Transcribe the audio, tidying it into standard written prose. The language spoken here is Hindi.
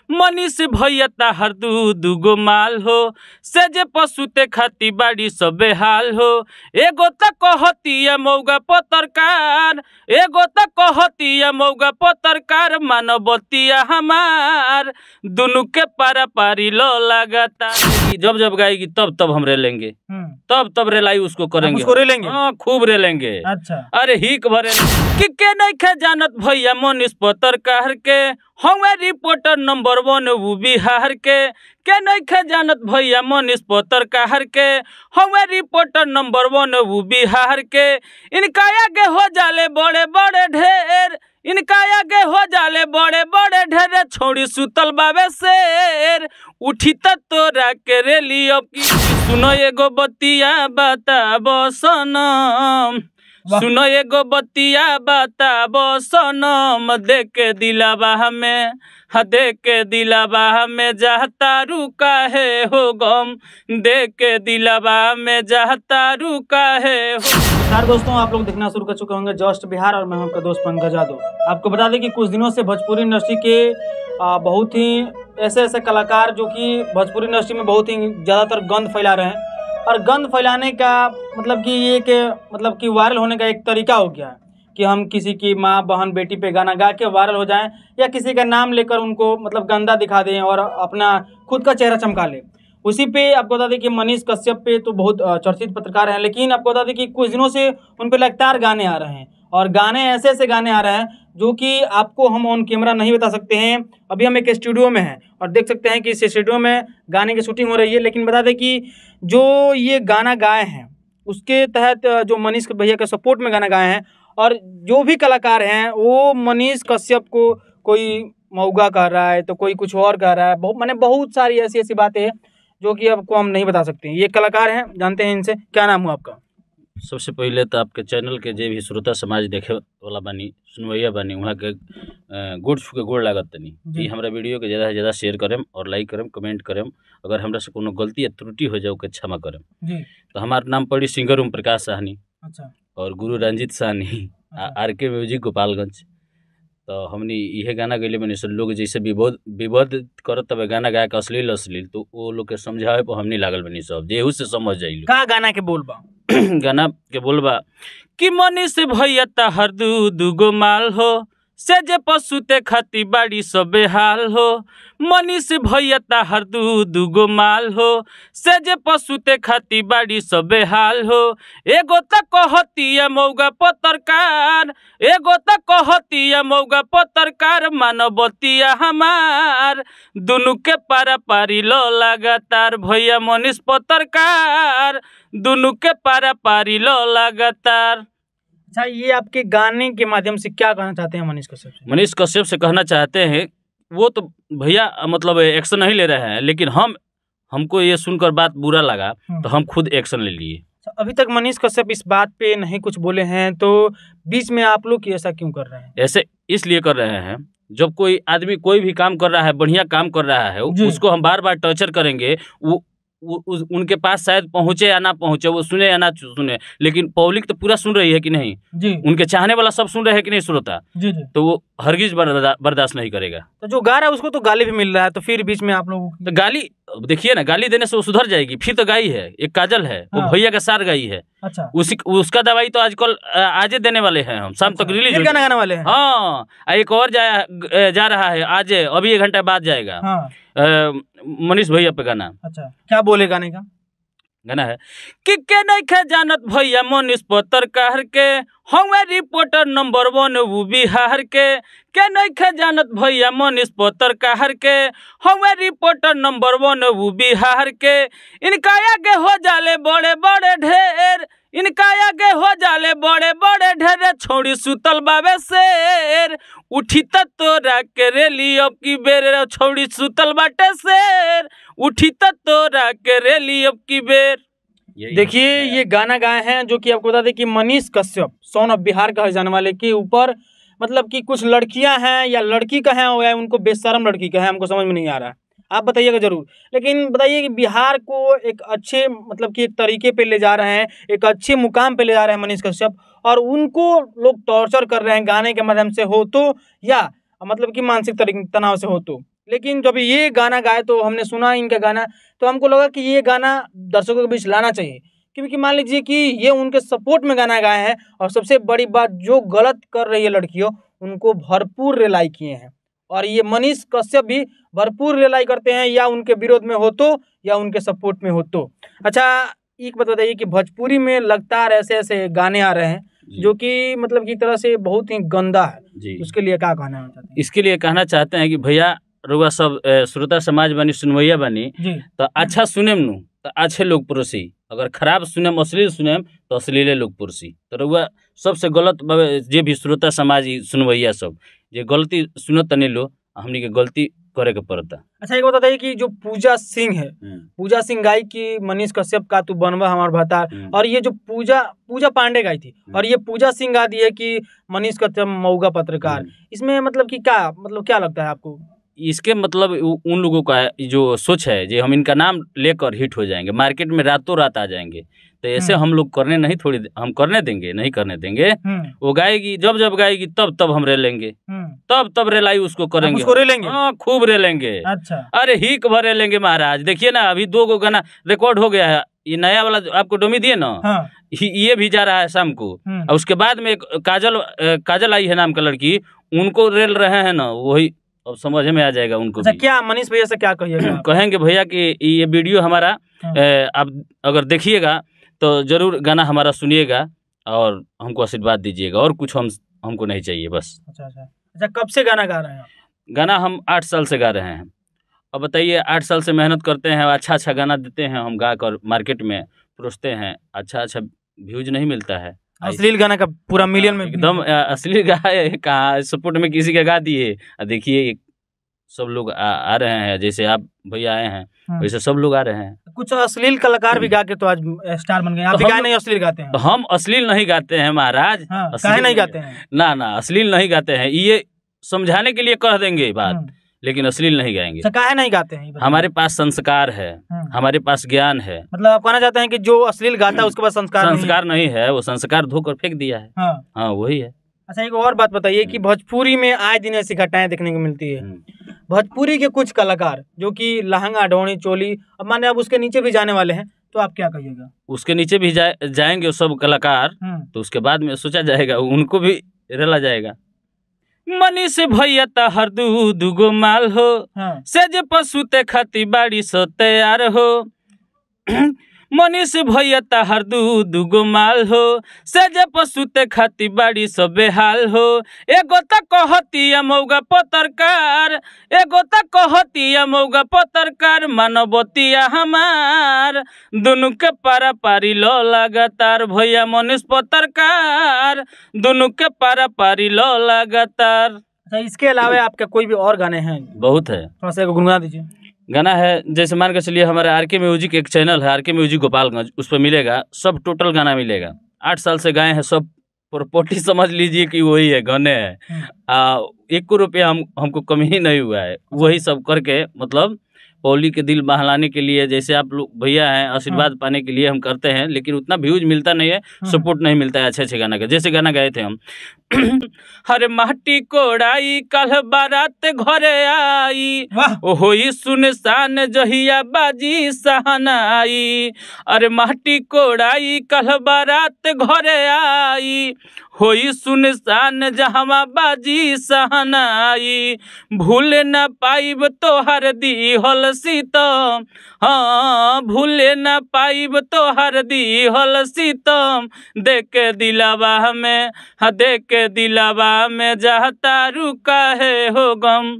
मनीष भैया ताहर दूगो माल हो, से जे पशुते खाती बाड़ी सबे हाल हो। एगो त कहतिया मौगा पत्रकार, एगो त कहतिया मौगा पत्रकार, मानवतिया हमार दुनू के पारा पारी लो लगाता। जब जब गाएगी तब तब हम रेलेंगे, तब तब रेलाई उसको करेंगे, उसको रेलेंगे। हाँ खूब रेलेंगे। अच्छा। अरे हिक भरे के नहीं खे जानत भैया मनीष पत्रकार के, हमें रिपोर्टर नंबर 1 वो बिहार के नहीं खे जानत भैया मनीष पत्रकार के, हमें रिपोर्टर नंबर 1 वो बिहार के। इनका आगे हो जाले बड़े बड़े ढेर, इनका आगे हो जाले बड़े बड़े ढेर, छोड़ी सुतल बाबे शेर, उठी त तोरा के रेली अब की। सुनो एगो बतिया बताबो सनम, सुनो एगो बतिया बताबो सनम, दे के दिलावा में, दे के दिलावा में जाता रुका है हो गम, दे के दिलावा में जाता रुका है हो। नमस्कार दोस्तों, आप लोग देखना शुरू कर चुके होंगे जस्ट बिहार और मैं हूं आपका दोस्त पंकज यादव। आपको बता दें कि कुछ दिनों से भोजपुरी इंडस्ट्री के बहुत ही ऐसे कलाकार जो कि भोजपुरी इंडस्ट्री में बहुत ही ज़्यादातर गंद फैला रहे हैं, और गंद फैलाने का मतलब कि ये कि मतलब कि वायरल होने का एक तरीका हो गया है कि हम किसी की माँ बहन बेटी पे गाना गा के वायरल हो जाएं, या किसी का नाम लेकर उनको मतलब गंदा दिखा दें और अपना खुद का चेहरा चमका लें। उसी पे आपको बता दें कि मनीष कश्यप पे तो बहुत चर्चित पत्रकार हैं, लेकिन आपको बता दें कि कुछ दिनों से उन पे लगातार गाने आ रहे हैं, और गाने ऐसे गाने आ रहे हैं जो कि आपको हम ऑन कैमरा नहीं बता सकते हैं। अभी हम एक स्टूडियो में हैं और देख सकते हैं कि इस स्टूडियो में गाने की शूटिंग हो रही है, लेकिन बता दें कि जो ये गाना गाए हैं उसके तहत जो मनीष भैया के सपोर्ट में गाना गाए हैं, और जो भी कलाकार हैं वो मनीष कश्यप को कोई मौगा कह रहा है तो कोई कुछ और कह रहा है। बहुत सारी ऐसी बातें हैं जो कि आपको हम नहीं बता सकते हैं। ये कलाकार हैं, जानते हैं इनसे। क्या नाम हुआ आपका? सबसे पहले तो आपके चैनल के जे भी श्रोता समाज देखे वाला बानी, सुनवैया बानी, वहाँ के गोड़ छू के गोड़ लागत तनी कि हमारा वीडियो के ज़्यादा से ज़्यादा शेयर करें और लाइक करें, कमेंट करें। अगर हमरा से कोनो गलती या त्रुटि हो जाए के क्षमा करें। तो हमारा नाम पड़ी सिंगर ओम प्रकाश साहनी। अच्छा। और गुरु रंजीत साहनी। अच्छा। RK music Gopalganj. तो हमने यह गाना गैले मैंने सब लोग जैसे विवाद करत तब गाना गाय के अश्लील तो वो लोग के समझावे पर हमने लागल बनी सब जेहू से समझ जाइलो। का गाना के बोलबा? गाना के बोलबा कि मनीष भैया ताहर दूगो माल हो, से जे पशुते खाती बाड़ी सबे हाल हो। मनीष भैया ताहर दूगो माल हो, से जे पशुते खाती बाड़ी सबे हाल हो। एगो त कहतिया मौगा पत्रकार, एगो त कहतिया मौगा पत्रकार, मानवतिया हमार दुनू के पारा पारी लो लगातार। भैया मनीष पत्रकार दुनू के पारा पारी लो लगातार। अच्छा, ये आपके गाने के माध्यम से क्या कहना चाहते हैं मनीष कश्यप से? मनीष कश्यप से कहना चाहते हैं, वो तो भैया मतलब एक्शन नहीं ले रहे हैं, लेकिन हमको ये सुनकर बात बुरा लगा तो हम खुद एक्शन ले लिए। अभी तक मनीष कश्यप इस बात पे नहीं कुछ बोले हैं, तो बीच में आप लोग ऐसा क्यों कर रहे हैं? ऐसे इसलिए कर रहे हैं, जब कोई आदमी कोई भी काम कर रहा है, बढ़िया काम कर रहा है, उसको हम बार बार टॉर्चर करेंगे। उनके पास शायद पहुंचे या ना पहुंचे, वो सुने या ना सुने, लेकिन पब्लिक तो पूरा सुन रही है कि नहीं जी। उनके चाहने वाला सब सुन रहे हैं कि नहीं श्रोता जी। तो वो हरगिज बर्दाश्त नहीं करेगा। तो जो गा रहा है उसको तो गाली भी मिल रहा है, तो फिर बीच में आप लोग तो गाली देखिए ना, गाली देने से वो सुधर जाएगी। फिर तो गाई है, एक काजल है, वो भैया के साथ गाई है। अच्छा। उसका दवाई तो आजकल आजे देने वाले हैं, हम शाम तक रिलीज गाना गाने वाले हैं। हाँ, एक और जा रहा है आज, अभी 1 घंटा बाद जाएगा। मनीष भैया पे गाना। अच्छा, क्या बोले गाने का? गाना है कि के नहीं खे जानत भैया मनीष पत्रकार के, हमें रिपोर्टर नंबर 1 वो बिहार के नहीं खे जानत भैया मनीष पत्रकार के, हमें रिपोर्टर नंबर 1 वो बिहार के। इनका आगे हो जाले बड़े बड़े ढेर, इनका आगे हो जाले बड़े बड़े ढेर, छोड़ी सुतल बाबे शेर, उठी त तोरा के रेली अब की बेर, छोड़ी सुतल बाटे शेर, उठी त तोरा के रेली अब की बेर। देखिए, ये गाना गाए हैं जो कि आपको बता दें कि मनीष कश्यप सोन ऑफ बिहार कहे जाने वाले के ऊपर, मतलब कि कुछ लड़कियां हैं या लड़की का है, उनको बेशरम लड़की का है, हमको समझ में नहीं आ रहा है, आप बताइएगा जरूर। लेकिन बताइए कि बिहार को एक अच्छे मतलब कि एक तरीके पे ले जा रहे हैं, एक अच्छे मुकाम पे ले जा रहे हैं मनीष कश्यप, और उनको लोग टॉर्चर कर रहे हैं गाने के माध्यम से हो तो, या मतलब कि मानसिक तनाव से हो तो। लेकिन जब ये गाना गाए तो हमने सुना इनका गाना, तो हमको लगा कि ये गाना दर्शकों के बीच लाना चाहिए, क्योंकि मान लीजिए कि ये उनके सपोर्ट में गाना गाए हैं, और सबसे बड़ी बात, जो गलत कर रही है लड़कियों उनको भरपूर रिलाई किए हैं, और ये मनीष कश्यप भी भरपूर रिलाई करते हैं, या उनके विरोध में हो तो या उनके सपोर्ट में हो तो। अच्छा, एक बात बताइए कि भोजपुरी में लगातार ऐसे ऐसे गाने आ रहे हैं जो कि मतलब की तरह से बहुत ही गंदा है जी, उसके लिए क्या कहना चाहते हैं? इसके लिए कहना चाहते हैं कि भैया रुआ सब श्रोता समाज बनी, सुनवैया बनी, तो अच्छा सुनेम नु तो अच्छे लोग पुरुषी, अगर खराब सुनेम अश्लील सुनेम तो अश्लीले लोग पुरुषी। तो रुआ सबसे गलत जे भी श्रोता समाज सुनवैया सब जे गलती सुनत नहीं लो, हमनी के गलती करे के पड़ता। अच्छा, एक बात बताइए कि जो पूजा सिंह है, पूजा सिंह गाई कि मनीष कश्यप का तू बनवा हमार भतार, और ये जो पूजा पांडे गाई थी, और ये पूजा सिंह गा दी है कि मनीष कश्यप मऊगा पत्रकार, इसमें मतलब कि क्या लगता है आपको? इसके मतलब उन लोगों का जो सोच है जो हम इनका नाम लेकर हिट हो जाएंगे, मार्केट में रातों रात आ जाएंगे, तो ऐसे हम लोग करने नहीं, थोड़ी हम करने देंगे, नहीं करने देंगे। वो गाएगी, जब गाएगी तब हम रेलेंगे, तब रेलाई उसको करेंगे, उसको रेलेंगे, हाँ खूब रेलेंगे। अच्छा, अरे हिक भर रेलेंगे महाराज। देखिए ना, अभी 2 गाना रिकॉर्ड हो गया है, ये नया वाला आपको डोमी दिए ना, हाँ। ये भी जा रहा है शाम को, और उसके बाद में काजल आई है नाम का लड़की, उनको रेल रहे हैं ना, वही अब समझ में आ जाएगा उनको। अच्छा, क्या मनीष भैया से क्या कहिएगा? कहेंगे भैया कि ये वीडियो हमारा आप अगर देखिएगा तो जरूर गाना हमारा सुनिएगा और हमको आशीर्वाद दीजिएगा, और कुछ हमको नहीं चाहिए बस। अच्छा, कब से गाना गा रहे हैं? गाना हम 8 साल से गा रहे हैं। अब बताइए, 8 साल से मेहनत करते हैं, अच्छा गाना देते हैं, हम गा कर मार्केट में परोसते हैं, अच्छा व्यूज नहीं मिलता है। अश्लील गाना का पूरा मिलियन में एकदम अश्लील गाए कहाँ, सपोर्ट में किसी का गा दिए। देखिए सब लोग आ रहे हैं, जैसे आप भैया आए हैं वैसे सब लोग आ रहे हैं। कुछ अश्लील कलाकार भी गा के तो आज स्टार बन गए। आप भी गाए नहीं अश्लील गाते हैं? तो हम अश्लील नहीं गाते हैं महाराज। काहे नहीं गाते हैं? ना अश्लील नहीं गाते हैं, ये समझाने के लिए कह देंगे बात, लेकिन अश्लील नहीं गाएंगे। काहे नहीं गाते हैं? हमारे पास संस्कार है, हमारे पास ज्ञान है। मतलब आप कहना चाहते हैं कि जो अश्लील गाता है उसके पास संस्कार नहीं है, वो संस्कार धोकर फेंक दिया है। हाँ वही है। अच्छा, एक और बात बताइए कि भोजपुरी में आए दिन ऐसी घटनाएं देखने को मिलती है। भोजपुरी के कुछ कलाकार जो कि लहंगा ढोनी चोली, अब माने अब उसके नीचे भी जाने वाले हैं, तो आप क्या कहिएगा? उसके नीचे भी जाएंगे सब कलाकार, तो उसके बाद में सोचा जाएगा, उनको भी रेला जाएगा। मनीष भैया तहर दूगो माल हो, से जे पशुते खाती बाड़ी सो तैयार हो। मनीष भैया तहर दूगो माल हो, से जे पशुते खाती बाड़ी सो बेहाल हो। एगो त कहतिया मौगा पत्रकार, एगो त कहतिया मौगा पत्रकार, मानवतिया हमार दुनु के पारा पारी लो लगातार। भैया मनीष पत्रकार, दुनु के पारा पारी लो लगातार। अच्छा, इसके अलावा आपके कोई भी और गाने हैं? बहुत है, थोड़ा सा गुनगुना दीजिए। गाना है जैसे मान के चलिए, हमारे आरके म्यूजिक एक चैनल है, आरके म्यूजिक गोपालगंज, उस पर मिलेगा सब टोटल गाना मिलेगा। 8 साल से गाए हैं, सब प्रॉपर्टी समझ लीजिए कि वही है, गाने हैं। 1 रुपया हमको कमी ही नहीं हुआ है, वही सब करके मतलब पौली के दिल बहलाने के लिए, जैसे आप लोग भैया हैं, आशीर्वाद पाने के लिए हम करते हैं, लेकिन उतना व्यूज मिलता नहीं है, सपोर्ट नहीं मिलता है अच्छे गाना का। जैसे गाना गाए थे हम हरे माटी कोड़ाई कल बारात घरे आई, होई सुनसान जहिया बाजी सहनाई। अरे माटी कोड़ाई कल बारात घरे आई, होई सुनसान जहवा बाजी सहनाई। भूल न पाइब तोहर दिहल सीतम, हाँ भूले न पाइब तोहर दिहल सीतम। देख दिलावा में, हाँ देख दिलावा में जाता रुका है हो गम।